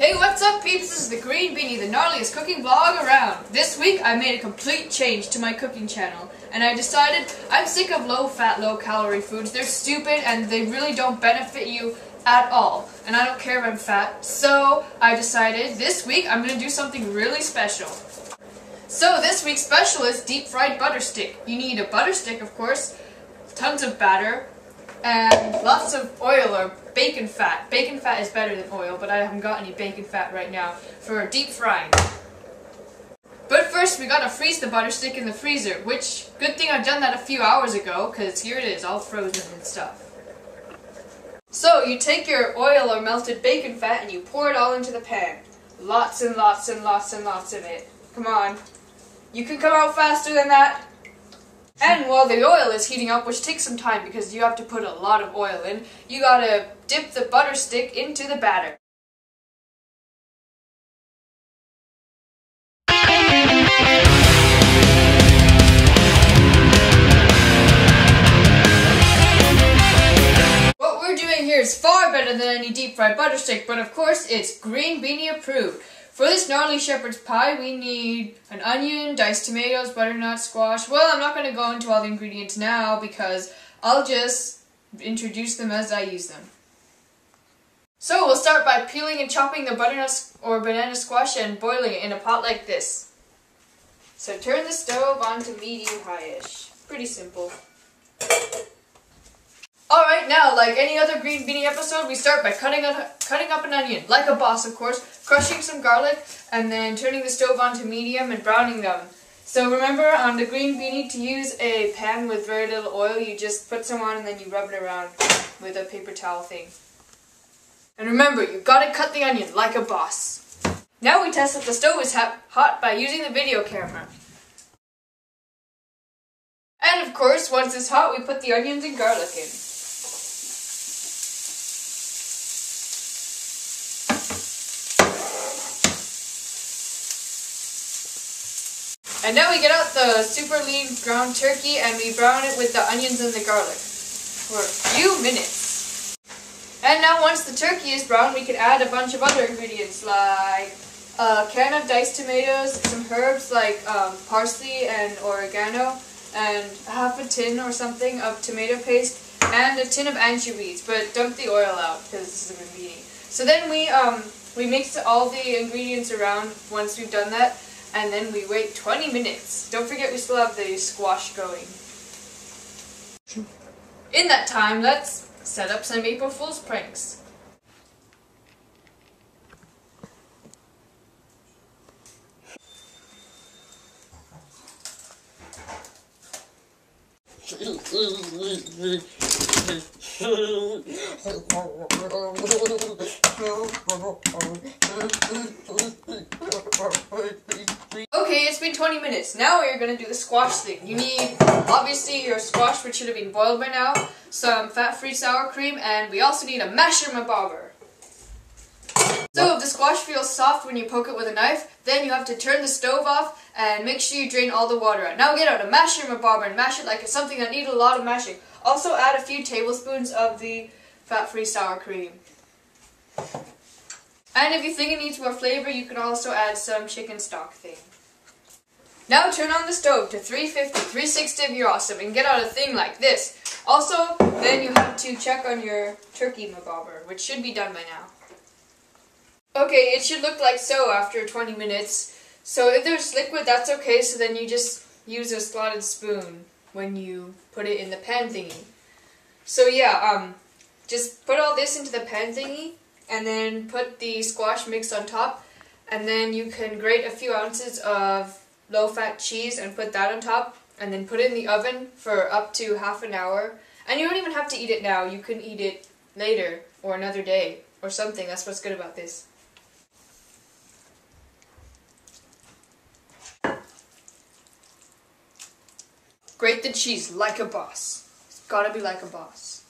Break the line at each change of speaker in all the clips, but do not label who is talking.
Hey, what's up, peeps? This is the Green Beanie, the gnarliest cooking vlog around. This week, I made a complete change to my cooking channel, and I decided I'm sick of low-fat, low-calorie foods. They're stupid, and they really don't benefit you at all, and I don't care if I'm fat. So, I decided this week, I'm going to do something really special. So, this week's special is deep-fried butter stick. You need a butter stick, of course, tons of batter, and lots of oil or bacon fat. Bacon fat is better than oil, but I haven't got any bacon fat right now for deep frying. But first we gotta freeze the butter stick in the freezer, which, good thing I've done that a few hours ago, because here it is, all frozen and stuff. So you take your oil or melted bacon fat and you pour it all into the pan. Lots and lots and lots and lots of it. Come on. You can come out faster than that. And while the oil is heating up, which takes some time because you have to put a lot of oil in, you gotta dip the butter stick into the batter. What we're doing here is far better than any deep fried butter stick, but of course it's Green Beanie approved. For this gnarly shepherd's pie, we need an onion, diced tomatoes, butternut, squash. Well, I'm not going to go into all the ingredients now because I'll just introduce them as I use them. So we'll start by peeling and chopping the butternut or banana squash and boiling it in a pot like this. So turn the stove on to medium-high-ish. Pretty simple. Alright, now, like any other Green Beanie episode, we start by cutting up an onion, like a boss of course, crushing some garlic, and then turning the stove on to medium and browning them. So remember, on the Green Beanie, to use a pan with very little oil, you just put some on and then you rub it around with a paper towel thing. And remember, you gotta cut the onion like a boss. Now we test if the stove is hot by using the video camera. And of course, once it's hot, we put the onions and garlic in. And now we get out the super lean ground turkey and we brown it with the onions and the garlic for a few minutes. And now once the turkey is brown, we can add a bunch of other ingredients like a can of diced tomatoes, some herbs like parsley and oregano, and half a tin or something of tomato paste, and a tin of anchovies, but dump the oil out because this is a Green Beanie. So then we mix all the ingredients around once we've done that. And then we wait 20 minutes. Don't forget we still have the squash going. In that time, let's set up some April Fool's pranks. Okay, it's been 20 minutes. Now we're going to do the squash thing. You need, obviously, your squash, which should have been boiled by now, some fat-free sour cream, and we also need a masher mabobber. So if the squash feels soft when you poke it with a knife, then you have to turn the stove off and make sure you drain all the water out. Now get out a masher mabobber and mash it like it's something that needs a lot of mashing. Also add a few tablespoons of the fat-free sour cream. And if you think it needs more flavor, you can also add some chicken stock thing. Now turn on the stove to 350, 360 if you're awesome, and get out a thing like this. Also, then you have to check on your turkey mabobber, which should be done by now. Okay, it should look like so after 20 minutes. So if there's liquid, that's okay, so then you just use a slotted spoon when you put it in the pan thingy. So yeah, just put all this into the pan thingy, and then put the squash mix on top, and then you can grate a few ounces of low-fat cheese and put that on top, and then put it in the oven for up to half an hour. And you don't even have to eat it now, you can eat it later, or another day, or something. That's what's good about this. Grate the cheese like a boss. It's gotta be like a boss.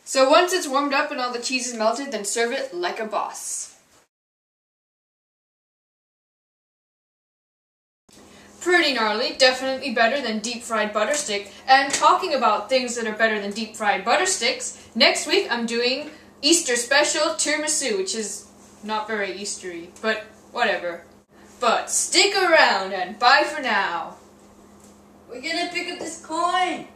So once it's warmed up and all the cheese is melted, then serve it like a boss. Pretty gnarly, definitely better than deep fried butter stick. And talking about things that are better than deep fried butter sticks, next week I'm doing Easter special tiramisu, which is not very Eastery, but whatever. But stick around and bye for now.
We're gonna pick up this coin.